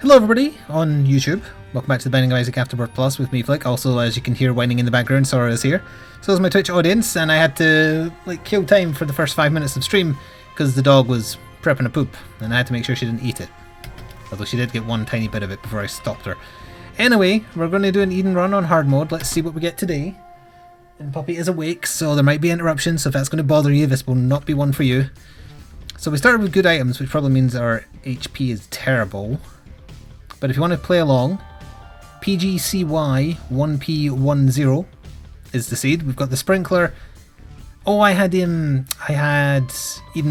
Hello everybody on YouTube, welcome back to the Binding of Isaac Afterbirth Plus with me Flik. Also, as you can hear whining in the background, Sora is here. So is my Twitch audience, and I had to kill time for the first 5 minutes of stream because the dog was prepping a poop and I had to make sure she didn't eat it. Although she did get one tiny bit of it before I stopped her. Anyway, we're going to do an Eden run on hard mode. Let's see what we get today. And Puppy is awake, so there might be interruptions, so if that's going to bother you, this will not be one for you. So we started with good items, which probably means our HP is terrible. But if you want to play along, PGCY1P10 is the seed. We've got the sprinkler. Oh, I had Eden's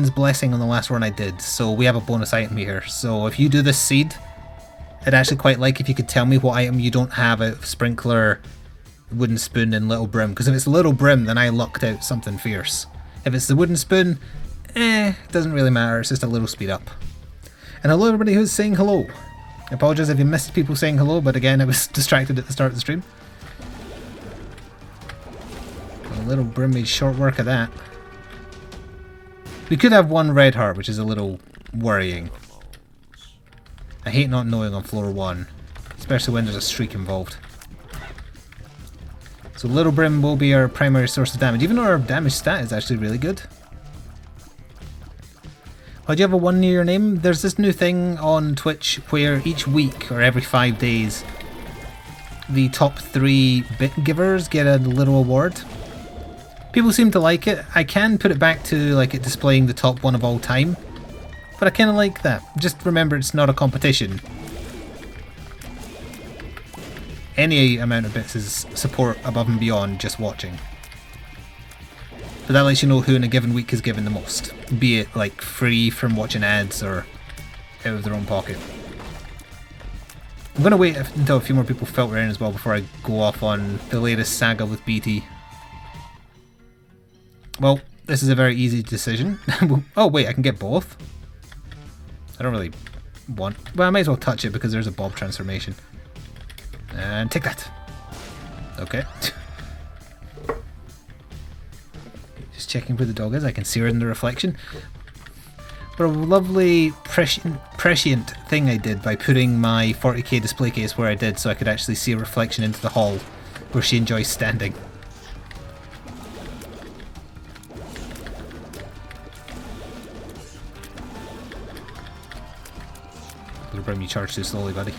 Blessing on the last run I did, so we have a bonus item here. So if you do this seed, I'd actually quite like if you could tell me what item you don't have out of sprinkler, wooden spoon, and little brim. Because if it's little brim, then I lucked out something fierce. If it's the wooden spoon, it doesn't really matter. It's just a little speed up. And hello everybody who's saying hello. I apologise if you missed people saying hello, but again I was distracted at the start of the stream. A little brim made short work of that. We could have one red heart, which is a little worrying. I hate not knowing on floor 1, especially when there's a streak involved. So little brim will be our primary source of damage, even though our damage stat is actually really good. Oh, do you have a 1 near your name? There's this new thing on Twitch where each week, or every 5 days, the top 3 bit givers get a little award. People seem to like it. I can put it back to it displaying the top one of all time, but I kind of like that. Just remember, it's not a competition. Any amount of bits is support above and beyond just watching. But that lets you know who in a given week is given the most, be it free from watching ads or out of their own pocket. I'm going to wait until a few more people filter in as well before I go off on the latest saga with BT. Well, this is a very easy decision. Oh wait, I can get both? I don't really want... Well, I might as well touch it because there's a Bob transformation. And take that. Okay. Just checking where the dog is. I can see her in the reflection. But a lovely prescient thing I did by putting my 40k display case where I did so I could actually see a reflection into the hall where she enjoys standing. Little brim, you charge too slowly, buddy.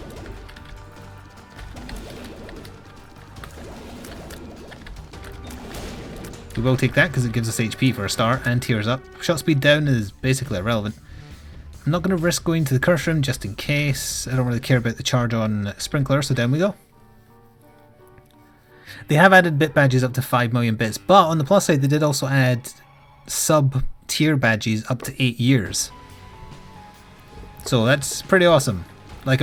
We will take that because it gives us HP for a start and tears up. Shot speed down is basically irrelevant. I'm not going to risk going to the curse room just in case. I don't really care about the charge on sprinkler, so down we go. They have added bit badges up to 5 million bits, but on the plus side they did also add sub-tier badges up to 8 years. So that's pretty awesome. I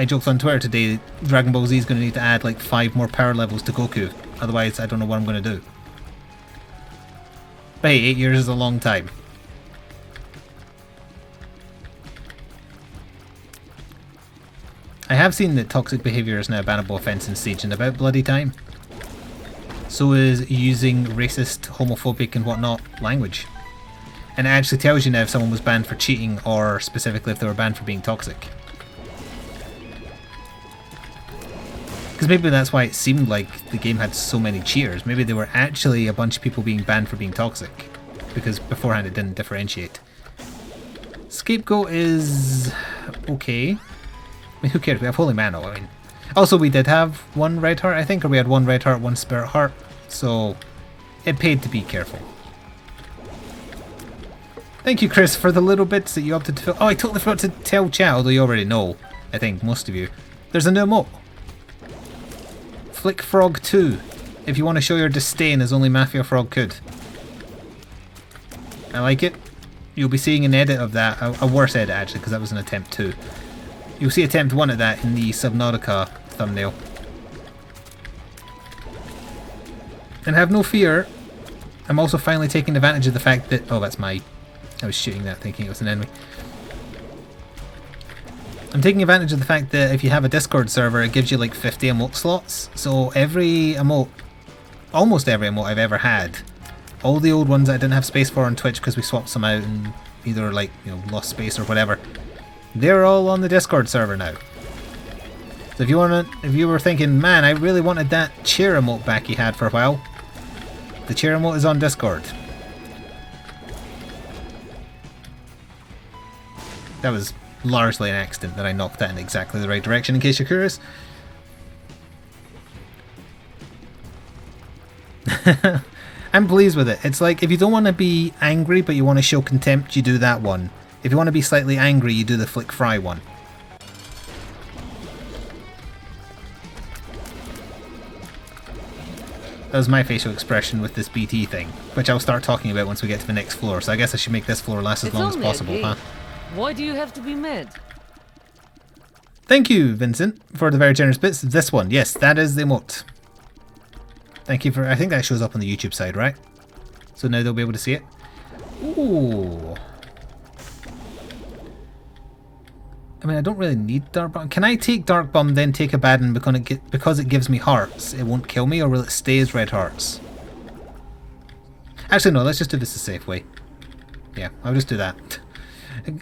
joked on Twitter today, Dragon Ball Z is going to need to add 5 more power levels to Goku. Otherwise I don't know what I'm going to do. But hey, 8 years is a long time. I have seen that toxic behaviour is now a bannable offence in Siege, and about bloody time. So is using racist, homophobic and whatnot language. And it actually tells you now if someone was banned for cheating or specifically if they were banned for being toxic. Because maybe that's why it seemed like the game had so many cheaters. Maybe there were actually a bunch of people being banned for being toxic. Because beforehand it didn't differentiate. Scapegoat is okay. I mean, who cares? We have Holy Mano, I mean. Also, we did have 1 red heart, I think. Or we had 1 red heart, 1 spirit heart. So, it paid to be careful. Thank you, Chris, for the little bits that you opted to fill. Oh, I totally forgot to tell chat, although you already know. I think, most of you. There's a new emote. Flik Frog 2, if you want to show your disdain as only Mafia Frog could. I like it. You'll be seeing an edit of that, a worse edit actually, because that was an attempt 2. You'll see attempt 1 at that in the Subnautica thumbnail. And have no fear, I'm also finally taking advantage of the fact that... Oh, that's my... I was shooting that thinking it was an enemy. I'm taking advantage of the fact that if you have a Discord server, it gives you 50 emote slots. So every emote, almost every emote I've ever had, all the old ones that I didn't have space for on Twitch because we swapped some out and either lost space or whatever, they're all on the Discord server now. So if you were thinking, man, I really wanted that chair emote back he had for a while, the chair emote is on Discord. That was largely an accident that I knocked that in exactly the right direction, in case you're curious. I'm pleased with it. It's like, if you don't want to be angry but you want to show contempt, you do that one. If you want to be slightly angry, you do the Flik Fry one. That was my facial expression with this BT thing, which I'll start talking about once we get to the next floor, so I guess I should make this floor last as long as possible, huh? Why do you have to be mad? Thank you, Vincent, for the very generous bits. This one, yes, that is the emote. Thank you for... I think that shows up on the YouTube side, right? So now they'll be able to see it. Ooh. I mean, I don't really need Dark Bomb. Can I take Dark Bomb, then take a bad one because it gives me hearts? It won't kill me, or will it stay as red hearts? Actually, no, let's just do this the safe way. Yeah, I'll just do that.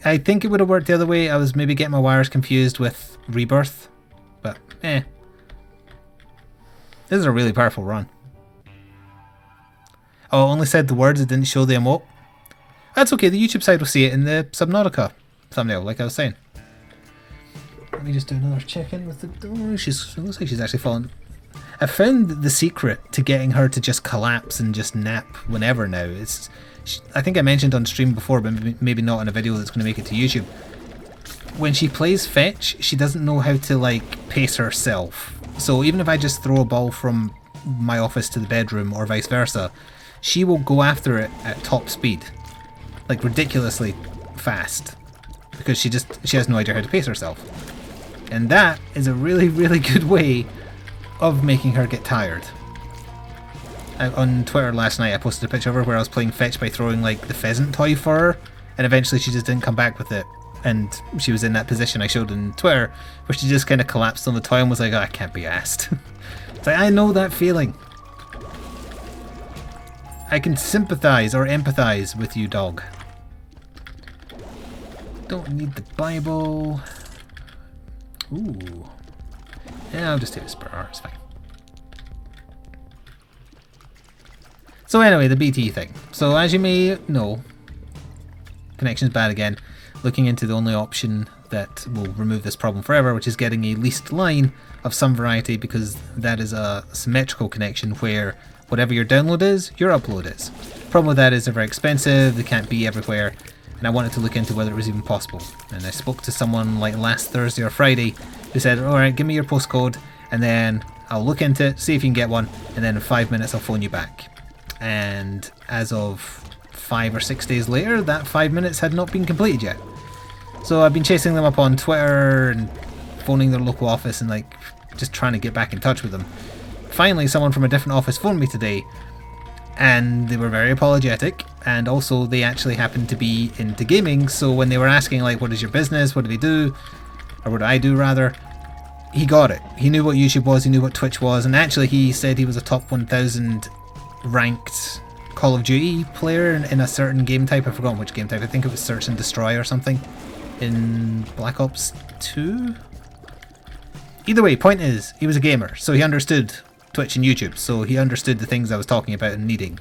I think it would have worked the other way. I was maybe getting my wires confused with Rebirth, but eh. This is a really powerful run. Oh, it only said the words, it didn't show the emote. That's okay, the YouTube side will see it in the Subnautica thumbnail, like I was saying. Let me just do another check-in with the... Oh, it looks like she's actually fallen. I found the secret to getting her to just collapse and just nap whenever now. I think I mentioned on stream before, but maybe not in a video that's going to make it to YouTube. When she plays fetch, she doesn't know how to, like, pace herself. So even if I just throw a ball from my office to the bedroom or vice versa, she will go after it at top speed. Like, ridiculously fast. Because she has no idea how to pace herself. And that is a really, really good way of making her get tired. On Twitter last night I posted a picture of her where I was playing fetch by throwing like the pheasant toy for her, and eventually she just didn't come back with it, and she was in that position I showed on Twitter where she just kind of collapsed on the toy and was like, oh, I can't be asked. It's like, I know that feeling. I can sympathize or empathize with you, dog. Don't need the Bible. Ooh. Yeah, I'll just take a spur, it's fine. So anyway, the BT thing. So as you may know, connection's bad again. Looking into the only option that will remove this problem forever, which is getting a leased line of some variety, because that is a symmetrical connection where whatever your download is, your upload is. Problem with that is they're very expensive, they can't be everywhere, and I wanted to look into whether it was even possible. And I spoke to someone like last Thursday or Friday who said, alright, give me your postcode and then I'll look into it, see if you can get one, and then in 5 minutes I'll phone you back. And as of 5 or 6 days later, that 5 minutes had not been completed yet. So I've been chasing them up on Twitter and phoning their local office and like just trying to get back in touch with them. Finally, someone from a different office phoned me today, and they were very apologetic, and also they actually happened to be into gaming, so when they were asking like, what is your business, what do they do, or what do I do rather, he got it. He knew what YouTube was, he knew what Twitch was, and actually he said he was a top 1000 ranked Call of Duty player in a certain game type. I've forgotten which game type. I think it was Search and Destroy or something in Black Ops 2. Either way, point is, he was a gamer, so he understood Twitch and YouTube, so he understood the things I was talking about and needing.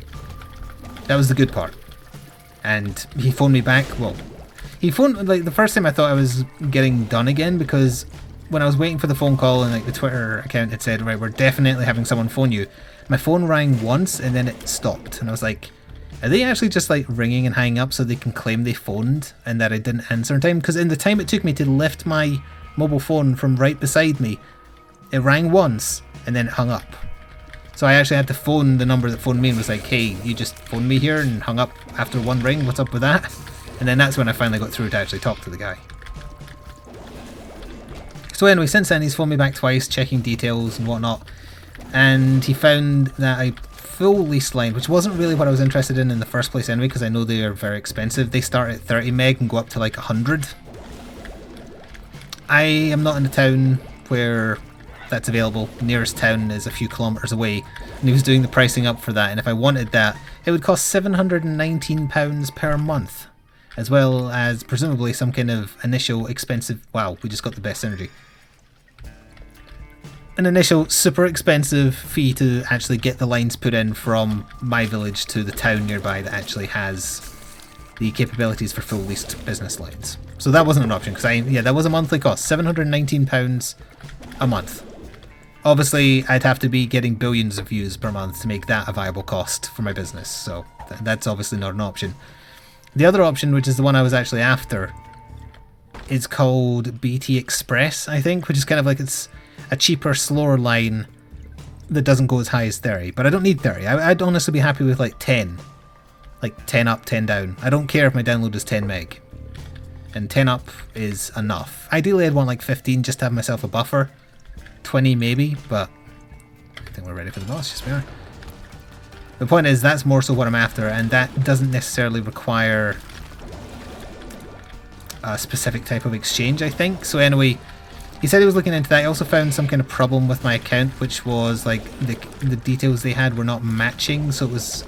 That was the good part. And he phoned me back. Well, he phoned, like, the first time I thought I was getting done again, because when I was waiting for the phone call and like the Twitter account had said, right, we're definitely having someone phone you, my phone rang once and then it stopped, and I was like, are they actually just like ringing and hanging up so they can claim they phoned and that I didn't answer in time? Because in the time it took me to lift my mobile phone from right beside me, it rang once and then it hung up. So I actually had to phone the number that phoned me and was like, hey, you just phoned me here and hung up after one ring, what's up with that? And then that's when I finally got through to actually talk to the guy. So anyway, since then he's phoned me back twice, checking details and whatnot, and he found that a full lease line, which wasn't really what I was interested in the first place anyway, because I know they are very expensive. They start at 30 meg and go up to like 100. I am not in a town where that's available. Nearest town is a few kilometres away, and he was doing the pricing up for that, and if I wanted that, it would cost £719 per month, as well as presumably some kind of initial expensive... Wow, we just got the best energy. an initial super expensive fee to actually get the lines put in from my village to the town nearby that actually has the capabilities for full leased business lines. So that wasn't an option because that was a monthly cost, £719 a month. Obviously, I'd have to be getting billions of views per month to make that a viable cost for my business, so that's obviously not an option. The other option, which is the one I was actually after, is called BT Express, I think, which is kind of like it's a cheaper, slower line that doesn't go as high as 30. But I don't need 30. I'd honestly be happy with like 10. Like 10 up, 10 down. I don't care if my download is 10 meg. And 10 up is enough. Ideally, I'd want like 15 just to have myself a buffer. 20 maybe, but I think we're ready for the boss. Yes, we are. The point is, that's more so what I'm after, and that doesn't necessarily require a specific type of exchange, I think. So anyway, he said he was looking into that. He also found some kind of problem with my account, which was like the details they had were not matching. So it was,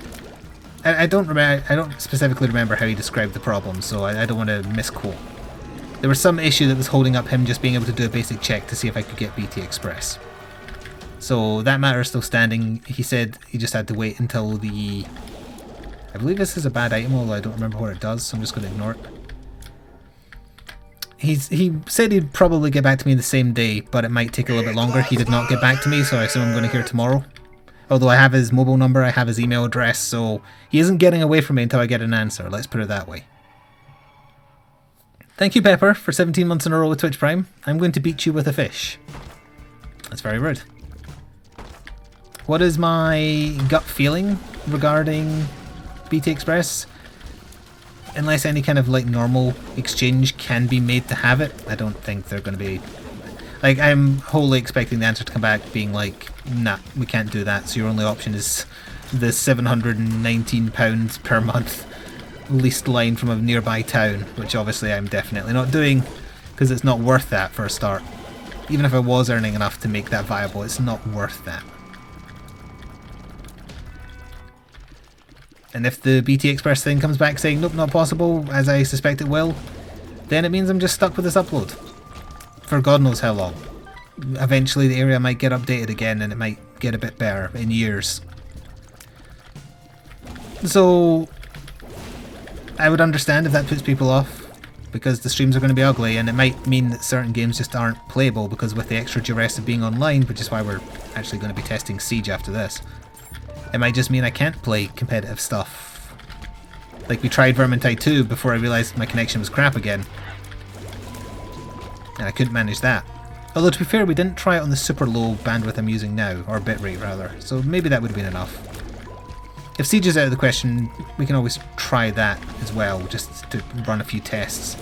I don't specifically remember how he described the problem, so I don't want to misquote. There was some issue that was holding up him just being able to do a basic check to see if I could get BT Express. So that matter is still standing. He said he just had to wait until the... I believe this is a bad item, although I don't remember what it does, so I'm just going to ignore it. He said he'd probably get back to me the same day, but it might take a little bit longer. He did not get back to me, so I assume I'm going to hear tomorrow. Although I have his mobile number, I have his email address, so he isn't getting away from me until I get an answer. Let's put it that way. Thank you, Pepper, for 17 months in a row with Twitch Prime. I'm going to beat you with a fish. That's very rude. What is my gut feeling regarding BT Express? Unless any kind of like normal exchange can be made to have it, I don't think they're going to be... Like, I'm wholly expecting the answer to come back being like, nah, we can't do that, so your only option is the £719 per month leased line from a nearby town, which obviously I'm definitely not doing, because it's not worth that for a start. Even if I was earning enough to make that viable, it's not worth that. And if the BT Express thing comes back saying, nope, not possible, as I suspect it will, then it means I'm just stuck with this upload. For God knows how long. Eventually the area might get updated again and it might get a bit better in years. So I would understand if that puts people off, because the streams are going to be ugly, and it might mean that certain games just aren't playable, because with the extra duress of being online, which is why we're actually going to be testing Siege after this, it might just mean I can't play competitive stuff. Like we tried Vermintide 2 before I realised my connection was crap again. And I couldn't manage that. Although to be fair, we didn't try it on the super low bandwidth I'm using now, or bitrate rather, so maybe that would have been enough. If Siege is out of the question, we can always try that as well, just to run a few tests.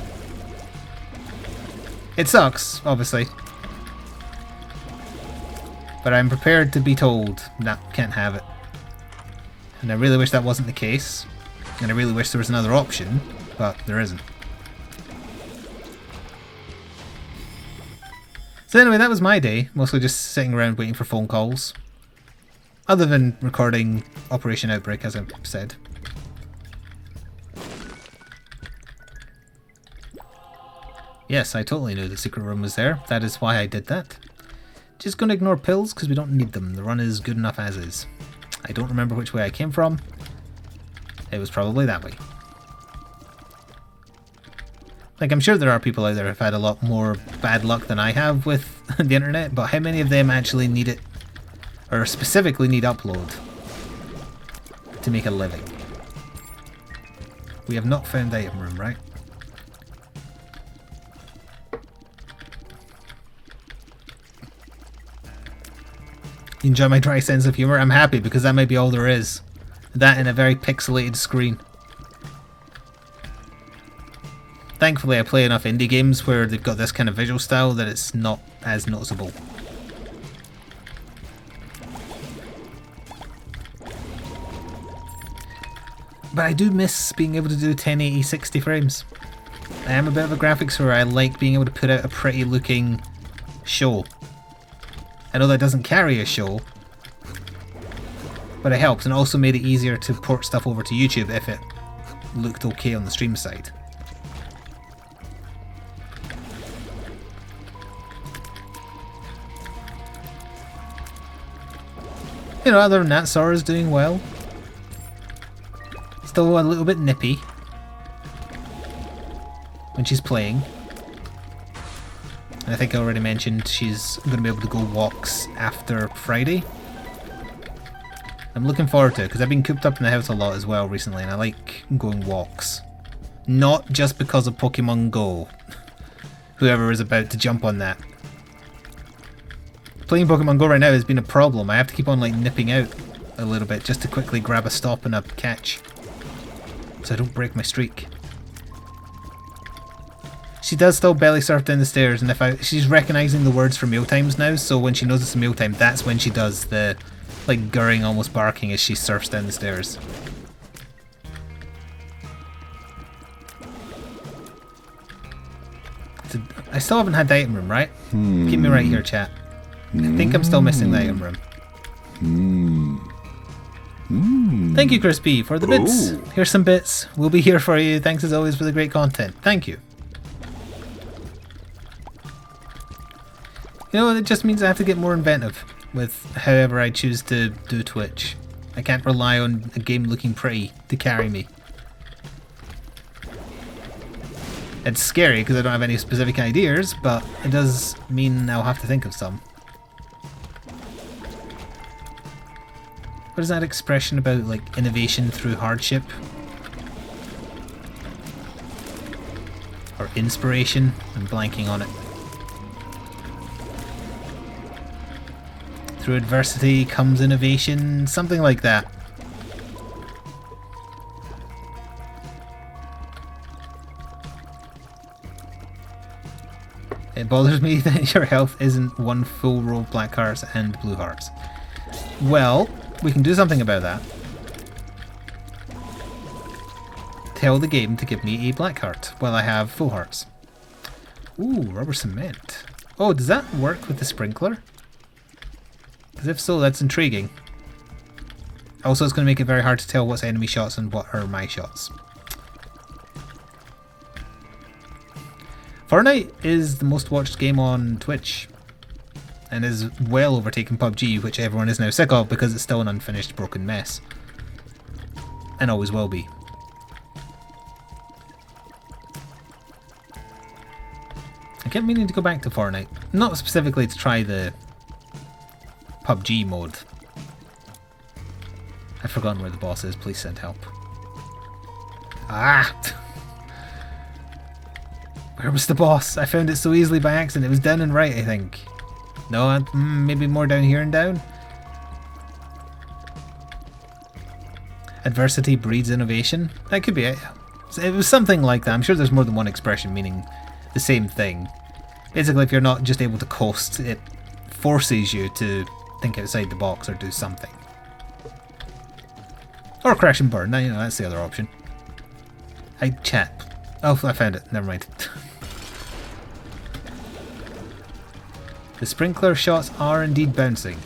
It sucks, obviously. But I'm prepared to be told, nah, can't have it. And I really wish that wasn't the case. And I really wish there was another option, but there isn't. So anyway, that was my day. Mostly just sitting around waiting for phone calls. Other than recording Operation Outbreak, as I've said. Yes, I totally knew the secret room was there. That is why I did that. Just gonna ignore pills, because we don't need them. The run is good enough as is. I don't remember which way I came from. It was probably that way. Like, I'm sure there are people out there who've had a lot more bad luck than I have with the internet, but how many of them actually need it, or specifically need upload, to make a living? We have not found the item room, right? You enjoy my dry sense of humour? I'm happy, because that might be all there is. That in a very pixelated screen. Thankfully I play enough indie games where they've got this kind of visual style that it's not as noticeable. But I do miss being able to do 1080 60 frames. I am a bit of a graphics where I like being able to put out a pretty looking show. I know that doesn't carry a show, but it helps, and also made it easier to port stuff over to YouTube if it looked okay on the stream side. you know, other than that, Sora's doing well. Still a little bit nippy when she's playing. And I think I already mentioned she's going to be able to go walks after Friday. I'm looking forward to it because I've been cooped up in the house a lot as well recently, and I like going walks. Not just because of Pokemon Go. Whoever is about to jump on that. Playing Pokemon Go right now has been a problem. I have to keep on like nipping out a little bit just to quickly grab a stop and a catch, so I don't break my streak. She does still belly surf down the stairs, and she's recognising the words for mealtimes now, so when she knows it's a mealtime, that's when she does the like gurring, almost barking as she surfs down the stairs. I still haven't had the item room, right? Keep me right here, chat. I think I'm still missing the item room. Thank you, Chris B, for the bits. Here's some bits. We'll be here for you. Thanks as always for the great content. Thank you. You know, it just means I have to get more inventive with however I choose to do Twitch. I can't rely on a game looking pretty to carry me. It's scary because I don't have any specific ideas, but it does mean I'll have to think of some. What is that expression about, like, innovation through hardship? Or inspiration? I'm blanking on it. Through adversity comes innovation, something like that. It bothers me that your health isn't one full row of black hearts and blue hearts. Well, we can do something about that. Tell the game to give me a black heart while I have full hearts. Ooh, rubber cement. Oh, does that work with the sprinkler? Because if so, that's intriguing. Also, it's going to make it very hard to tell what's enemy shots and what are my shots. Fortnite is the most watched game on Twitch, and is well overtaking PUBG, which everyone is now sick of because it's still an unfinished broken mess. And always will be. I kept meaning to go back to Fortnite. Not specifically to try the PUBG mode. I've forgotten where the boss is, please send help. Ah! Where was the boss? I found it so easily by accident. It was down and right, I think. No, maybe more down here and down? Adversity breeds innovation? That could be it. It was something like that. I'm sure there's more than one expression meaning the same thing. Basically, if you're not just able to coast, it forces you to think outside the box or do something. Or crash and burn. Now, you know, that's the other option. Chat. Oh, I found it. Never mind. The sprinkler shots are indeed bouncing.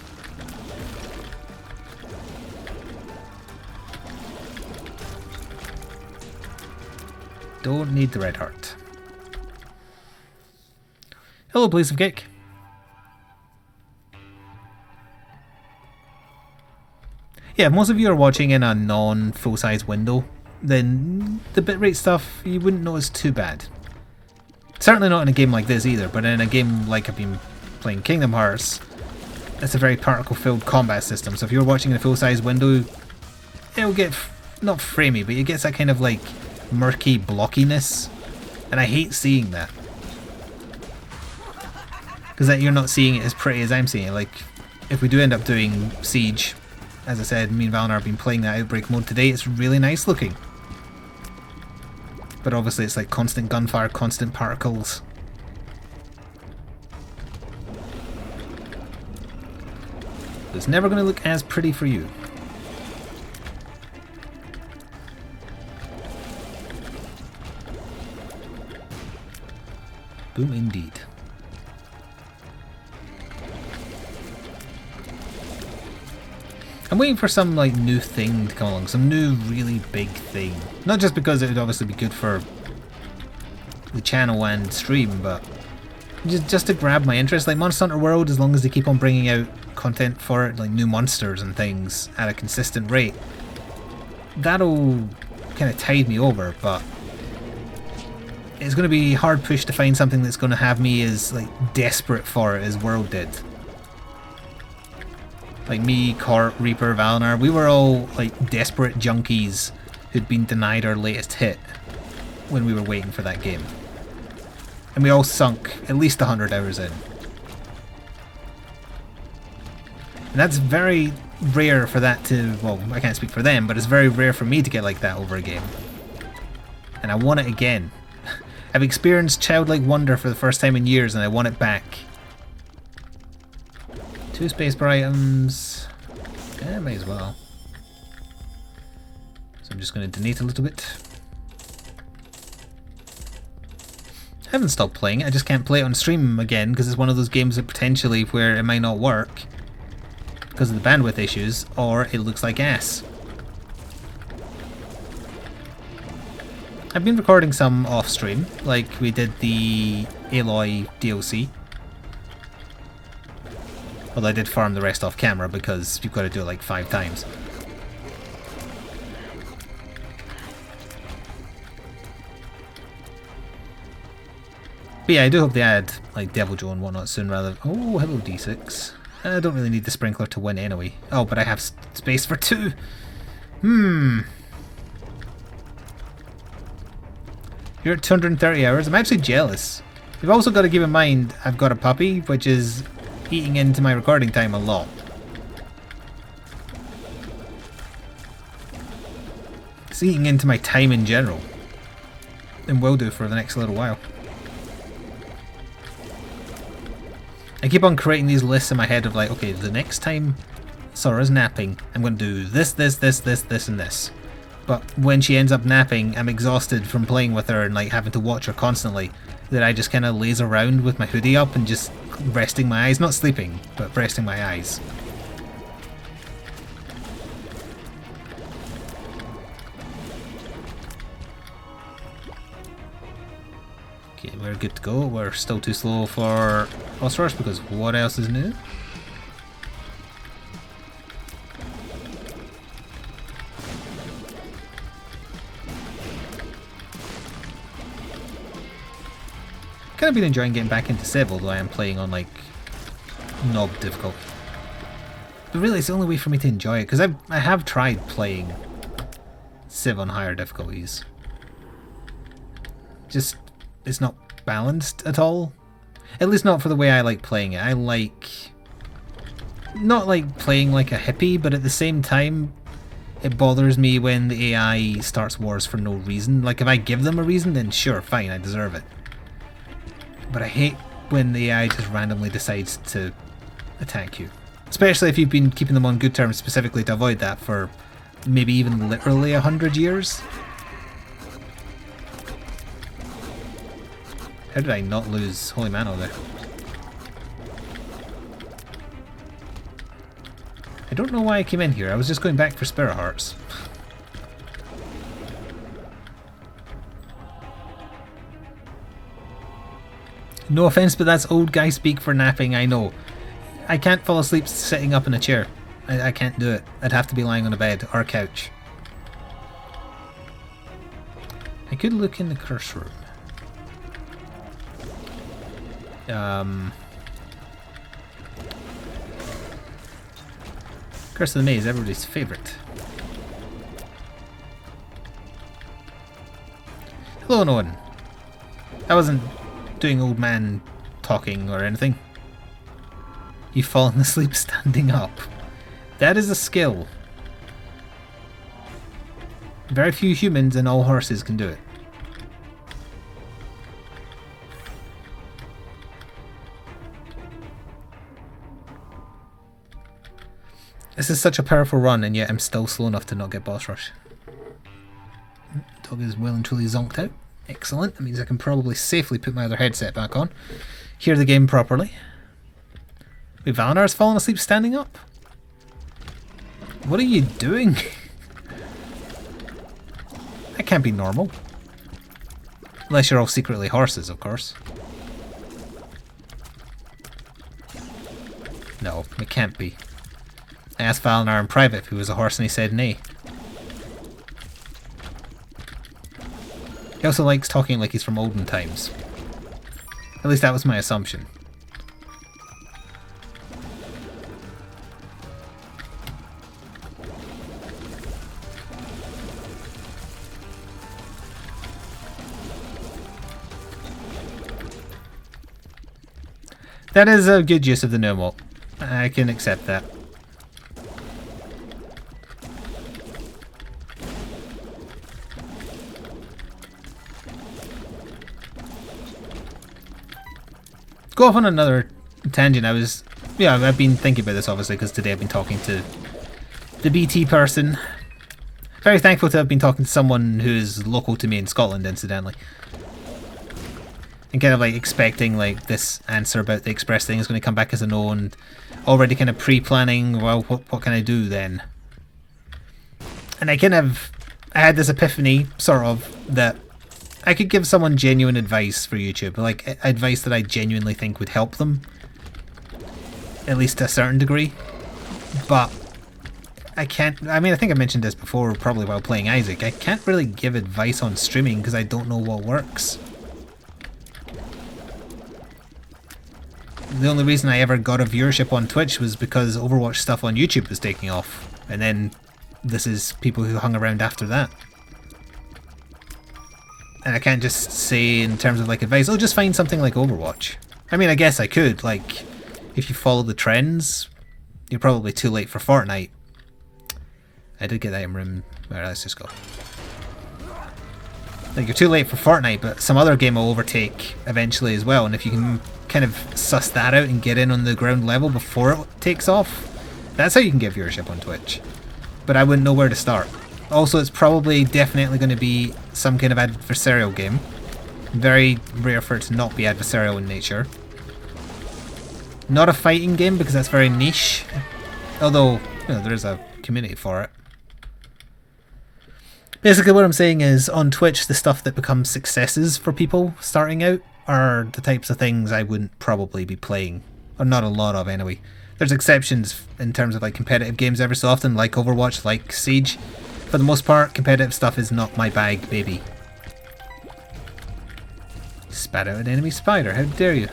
Don't need the red heart. Hello, Blaze of Cake. Yeah, if most of you are watching in a non-full-size window, then the bitrate stuff you wouldn't notice too bad. Certainly not in a game like this either, but in a game like I've been playing Kingdom Hearts, it's a very particle-filled combat system, so if you're watching in a full-size window, it'll get, not framey, but it gets that kind of like murky blockiness, and I hate seeing that. Because that you're not seeing it as pretty as I'm seeing it. Like, if we do end up doing Siege, as I said, me and Valnar have been playing that Outbreak mode today, it's really nice looking. But obviously it's like constant gunfire, constant particles. It's never going to look as pretty for you. Boom indeed. I'm waiting for some like new thing to come along, some new really big thing. Not just because it would obviously be good for the channel and stream, but Just to grab my interest. Like Monster Hunter World, as long as they keep on bringing out content for it, like new monsters and things at a consistent rate, that'll kind of tide me over, but it's going to be hard push to find something that's going to have me as like desperate for it as World did. Like me, Cort, Reaper, Valinar, we were all like desperate junkies who'd been denied our latest hit when we were waiting for that game. And we all sunk at least 100 hours in. And that's very rare for that to, well, I can't speak for them, but it's very rare for me to get like that over a game. And I want it again. I've experienced childlike wonder for the first time in years and I want it back. 2 spacebar items. Yeah, may as well. So I'm just going to donate a little bit. I haven't stopped playing it, I just can't play it on stream again because it's one of those games that potentially where it might not work because of the bandwidth issues, or it looks like ass. I've been recording some off stream, like we did the Aloy DLC. Although I did farm the rest off camera because you've got to do it like 5 times. But yeah, I do hope they add like Devil Joe and whatnot soon rather. Oh, hello D6. I don't really need the sprinkler to win anyway. Oh, but I have space for 2. You're at 230 hours. I'm actually jealous. You've also got to keep in mind I've got a puppy, which is eating into my recording time a lot. It's eating into my time in general. And will do for the next little while. I keep on creating these lists in my head of like, okay, the next time Sora's napping, I'm going to do this, this, this, this, this, and this. But when she ends up napping, I'm exhausted from playing with her and like having to watch her constantly, that I just kind of laze around with my hoodie up and just resting my eyes. Not sleeping, but resting my eyes. Okay, we're good to go. We're still too slow for boss rush because what else is new? Kind of been enjoying getting back into Civ, although I am playing on like knob difficult. But really, it's the only way for me to enjoy it because I have tried playing Civ on higher difficulties. Just it's not balanced at all. At least not for the way I like playing it. I like not like playing like a hippie, but at the same time, it bothers me when the AI starts wars for no reason. Like if I give them a reason, then sure, fine, I deserve it. But I hate when the AI just randomly decides to attack you. Especially if you've been keeping them on good terms specifically to avoid that for maybe even literally 100 years. How did I not lose Holy Mana there? I don't know why I came in here. I was just going back for Spirit Hearts. No offense, but that's old guy speak for napping, I know. I can't fall asleep sitting up in a chair. I can't do it. I'd have to be lying on a bed or a couch. I could look in the curse room. Curse of the Maze, everybody's favourite. Hello, no one. I wasn't doing old man talking or anything. You've fallen asleep standing up. That is a skill. Very few humans and all horses can do it. This is such a powerful run, and yet I'm still slow enough to not get boss rush. Dog is well and truly zonked out. Excellent. That means I can probably safely put my other headset back on. Hear the game properly. Wait, Valinar's fallen asleep standing up? What are you doing? That can't be normal. Unless you're all secretly horses, of course. No, it can't be. I asked Valinar in private if he was a horse and he said nay. He also likes talking like he's from olden times. At least that was my assumption. That is a good use of the no-mo. I can accept that. Go off on another tangent. I've been thinking about this obviously because today I've been talking to the BT person. Very thankful to have been talking to someone who is local to me in Scotland, incidentally. And kind of like expecting like this answer about the Express thing is going to come back as a no, and already kind of pre-planning, well, what can I do then? And I had this epiphany, sort of, that I could give someone genuine advice for YouTube, like advice that I genuinely think would help them, at least to a certain degree. But I can't, I mean, I think I mentioned this before, probably while playing Isaac, I can't really give advice on streaming because I don't know what works. The only reason I ever got a viewership on Twitch was because Overwatch stuff on YouTube was taking off. And then this is people who hung around after that. And I can't just say in terms of like advice, oh, just find something like Overwatch. I mean, I guess I could. Like, if you follow the trends, you're probably too late for Fortnite. I did get that in room. Alright, let's just go. Like, you're too late for Fortnite, but some other game will overtake eventually as well. And if you can kind of suss that out and get in on the ground level before it takes off, that's how you can get viewership on Twitch. But I wouldn't know where to start. Also, it's probably definitely going to be some kind of adversarial game. Very rare for it to not be adversarial in nature. Not a fighting game because that's very niche. Although, you know, there is a community for it. Basically what I'm saying is, on Twitch, the stuff that becomes successes for people starting out are the types of things I wouldn't probably be playing. Or not a lot of, anyway. There's exceptions in terms of like competitive games every so often, like Overwatch, like Siege. For the most part, competitive stuff is not my bag, baby. Spat out an enemy spider, how dare you.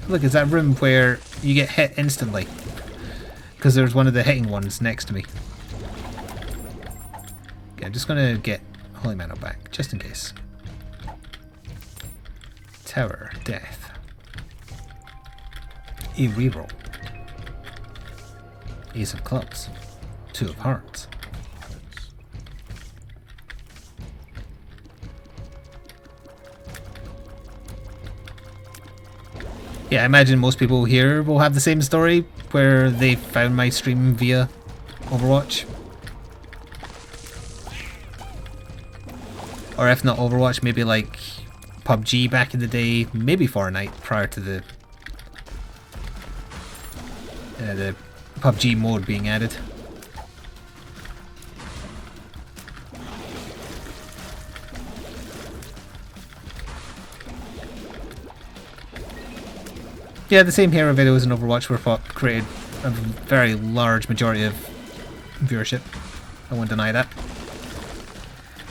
Look, it's that room where you get hit instantly. Because there's one of the hitting ones next to me. Okay, I'm just going to get Holy Mantle back, just in case. Tower, death. A reroll. Ace of clubs. Two of hearts. Yeah, I imagine most people here will have the same story, where they found my stream via Overwatch. Or if not Overwatch, maybe like PUBG back in the day, maybe Fortnite prior to the PUBG mode being added. Yeah, the same hero videos in Overwatch were what created a very large majority of viewership. I won't deny that.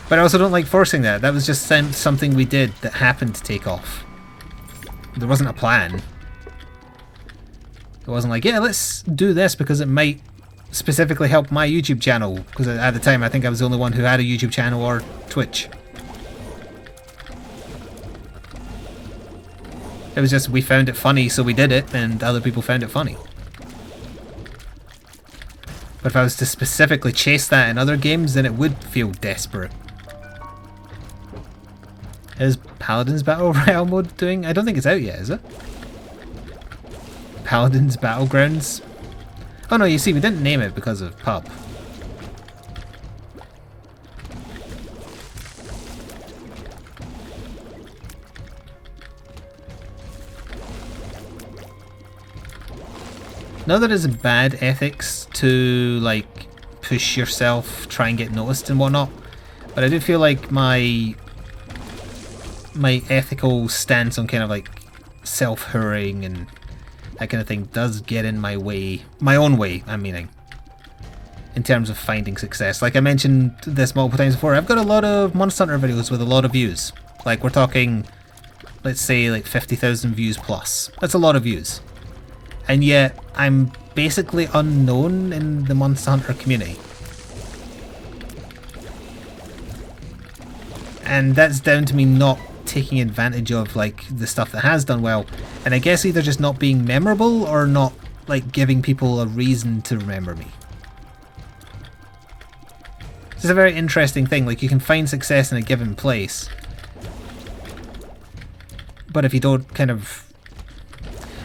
But I also don't like forcing that. That was just something we did that happened to take off. There wasn't a plan. It wasn't like, yeah, let's do this because it might specifically help my YouTube channel. Because at the time I think I was the only one who had a YouTube channel or Twitch. It was just we found it funny, so we did it, and other people found it funny. But if I was to specifically chase that in other games, then it would feel desperate. Is Paladin's Battle Royale mode doing? I don't think it's out yet, is it? Paladin's Battlegrounds? Oh no, you see, we didn't name it because of pub. Not that it's bad ethics to like push yourself, try and get noticed and whatnot, but I do feel like my ethical stance on kind of like self-hurrying and that kind of thing does get in my way. My own way, I'm meaning. In terms of finding success. Like I mentioned this multiple times before, I've got a lot of Monster Hunter videos with a lot of views. Like we're talking, let's say like 50,000 views plus. That's a lot of views. And yet I'm basically unknown in the Monster Hunter community. And that's down to me not taking advantage of like the stuff that has done well. And I guess either just not being memorable or not like giving people a reason to remember me. It's a very interesting thing, like you can find success in a given place, but if you don't kind of...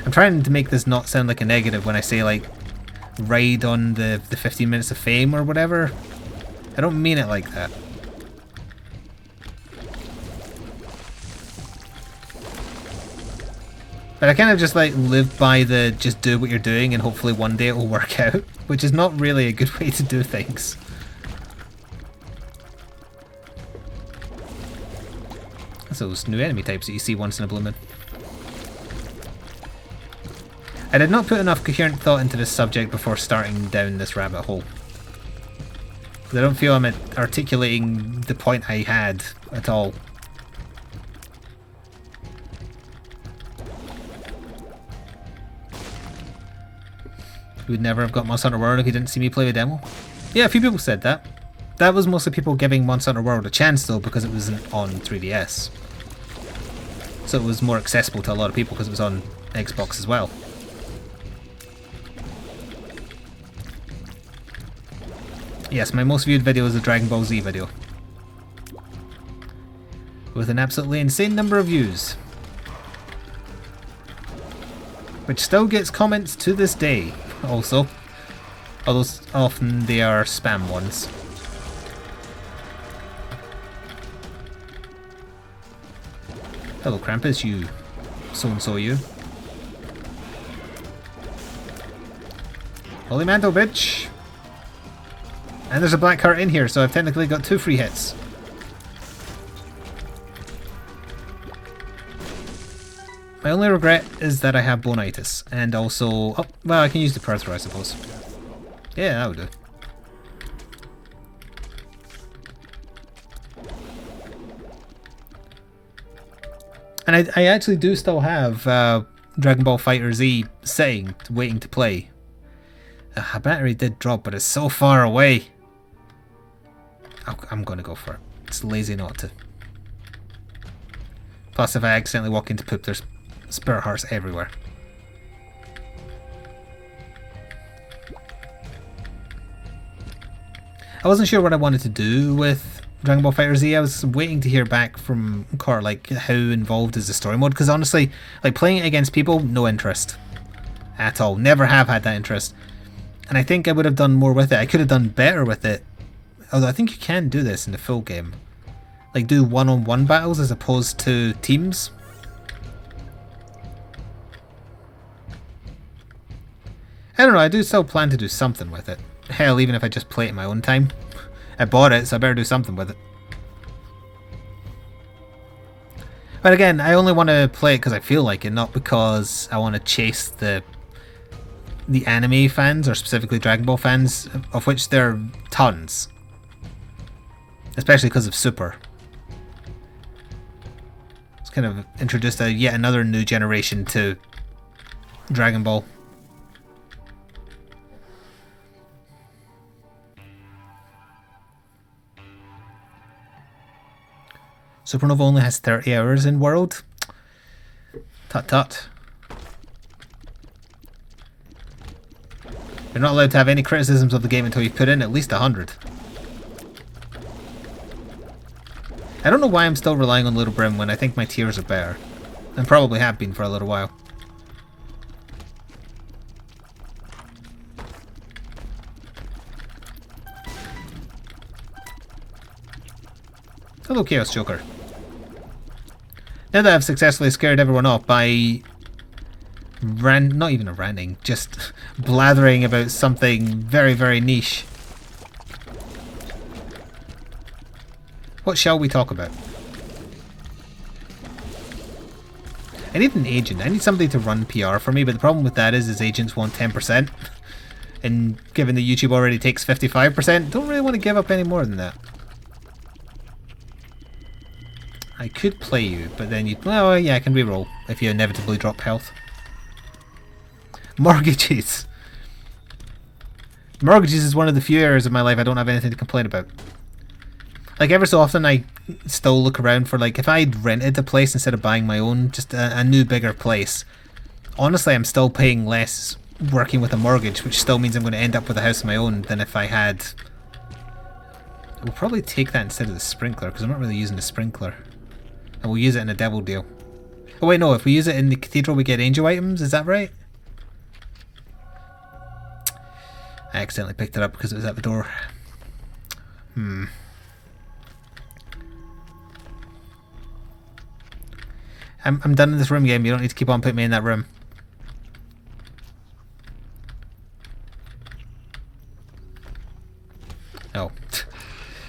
I'm trying to make this not sound like a negative when I say like ride on the 15 minutes of fame or whatever. I don't mean it like that. But I kind of just like live by the just do what you're doing and hopefully one day it will work out, which is not really a good way to do things. That's those new enemy types that you see once in a blue moon. I did not put enough coherent thought into this subject before starting down this rabbit hole. I don't feel I'm articulating the point I had at all. You would never have got Monster Hunter World if you didn't see me play a demo. Yeah, a few people said that. That was mostly people giving Monster Hunter World a chance though, because it wasn't on 3DS. So it was more accessible to a lot of people because it was on Xbox as well. Yes, my most viewed video is a Dragon Ball Z video. With an absolutely insane number of views. Which still gets comments to this day, also. Although often they are spam ones. Hello Krampus, you so-and-so you. Holy Mantle, bitch! And there's a black heart in here, so I've technically got 2 free hits. My only regret is that I have bonitis, and also... oh, well, I can use the Perthro, I suppose. Yeah, that would do. And I actually do still have Dragon Ball Fighter Z sitting, waiting to play. A battery did drop, but it's so far away. I'm gonna go for it. It's lazy not to. Plus, if I accidentally walk into poop, there's spirit hearts everywhere. I wasn't sure what I wanted to do with Dragon Ball Fighter Z. I was waiting to hear back from Core, like how involved is the story mode, because honestly, like playing it against people, no interest at all. Never have had that interest. And I think I would have done more with it. I could have done better with it. Although I think you can do this in the full game. Like do one-on-one battles as opposed to teams. I don't know, I do still plan to do something with it. Hell, even if I just play it in my own time. I bought it, so I better do something with it. But again, I only want to play it because I feel like it, not because I want to chase the anime fans, or specifically Dragon Ball fans, of which there are tons. Especially because of Super. It's kind of introduced yet another new generation to Dragon Ball. Supernova only has 30 hours in World. Tut tut. You're not allowed to have any criticisms of the game until you've put in at least 100. I don't know why I'm still relying on Little Brim when I think my tiers are better. And probably have been for a little while. Hello Chaos Joker. Now that I've successfully scared everyone off by not even ranting, just blathering about something very, very niche. What shall we talk about? I need an agent. I need somebody to run PR for me, but the problem with that is agents want 10%. And given that YouTube already takes 55%, don't really want to give up any more than that. I could play you, but then you'd... Well, yeah, I can reroll if you inevitably drop health. Mortgages. Mortgages is one of the few areas of my life I don't have anything to complain about. Like, ever so often I still look around for, like, if I'd rented a place instead of buying my own, just a new, bigger place. Honestly, I'm still paying less working with a mortgage, which still means I'm going to end up with a house of my own than if I had... We'll probably take that instead of the sprinkler, because I'm not really using the sprinkler. And we'll use it in a devil deal. Oh wait, no, if we use it in the cathedral we get angel items, is that right? I accidentally picked it up because it was at the door. I'm done in this room game, you don't need to keep on putting me in that room. Oh.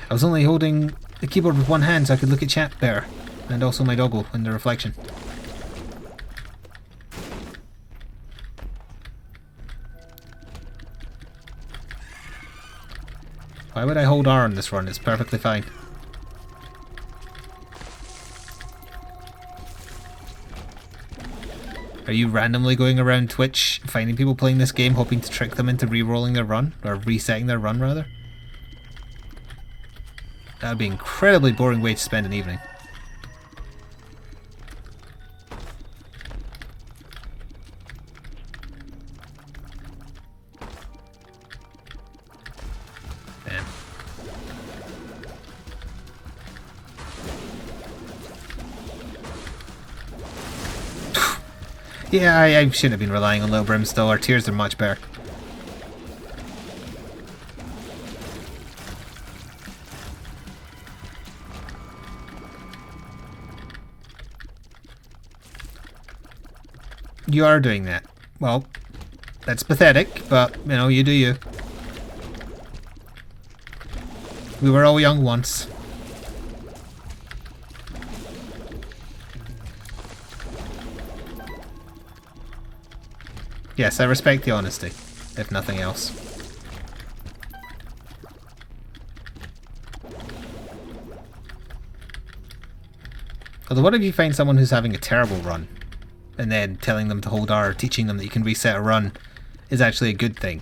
I was only holding the keyboard with one hand so I could look at chat better. And also my doggo in the reflection. Why would I hold R on this run? It's perfectly fine. Are you randomly going around Twitch finding people playing this game hoping to trick them into re-rolling their run? Or resetting their run rather? That would be an incredibly boring way to spend an evening. Damn. Yeah, I shouldn't have been relying on Little Brimstone. Our tears are much better. You are doing that. Well, that's pathetic, but, you know, you do you. We were all young once. Yes, I respect the honesty, if nothing else. Although what if you find someone who's having a terrible run? And then telling them to hold R, or teaching them that you can reset a run, is actually a good thing.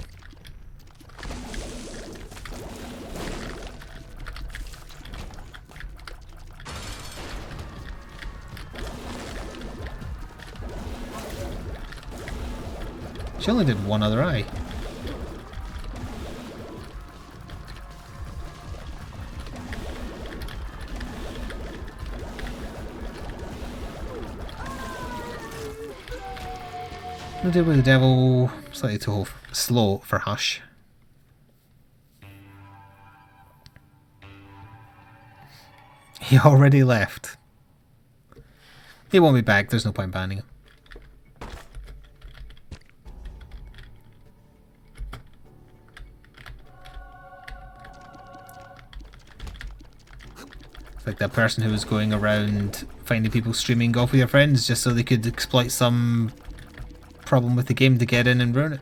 She only did one other eye. We'll deal with the devil slightly too slow for Hush. He already left. He won't be back, there's no point banning him. It's like that person who was going around finding people streaming golf with their friends just so they could exploit some problem with the game to get in and ruin it.